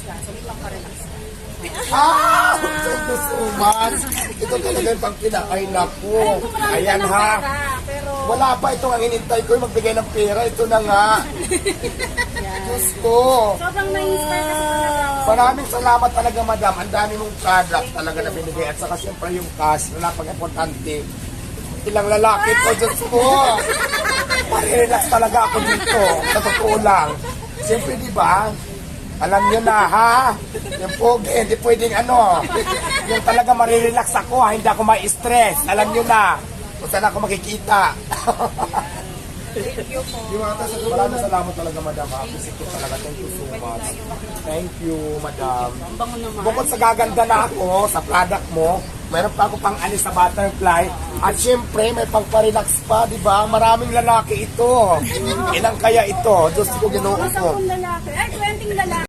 lang. So, may pang-relax lang. Thank you so much. Ito talaga yung pang kinakaila ko. Ayan ha. Pero, Wala pa ito ang inintay ko yung magbigay ng pera. Ito na nga. Diyos ko. sobrang na-inspire kasi talaga. Maraming salamat talaga, madam. Ang dami mong product talaga na binigay. At saka siyempre yung cash na napag-importante. Ilang lalaki ko, Diyos ko. Marirelax talaga ako dito. Sa totoo lang. Siyempre, di ba? Alam nyo na, ha? Yung pogi, hindi pwedeng ano. Yung talaga marirelax ako, ha? Hindi ako ma-stress. Alam nyo na. Kung saan ako makikita. Maraming salamat talaga, madam. Appreciate ko talaga. Thank you so much. Thank you, madam. Ang bango naman. Bukod sa gaganda na ako sa product mo, mayroon pa ako pang alis sa butterfly. At syempre, may pang pa-relax pa, di ba? Maraming lalaki ito. Ilang kaya ito? Diyos ko, ginoo ko. 10 lalaki. Ay, 20 lalaki.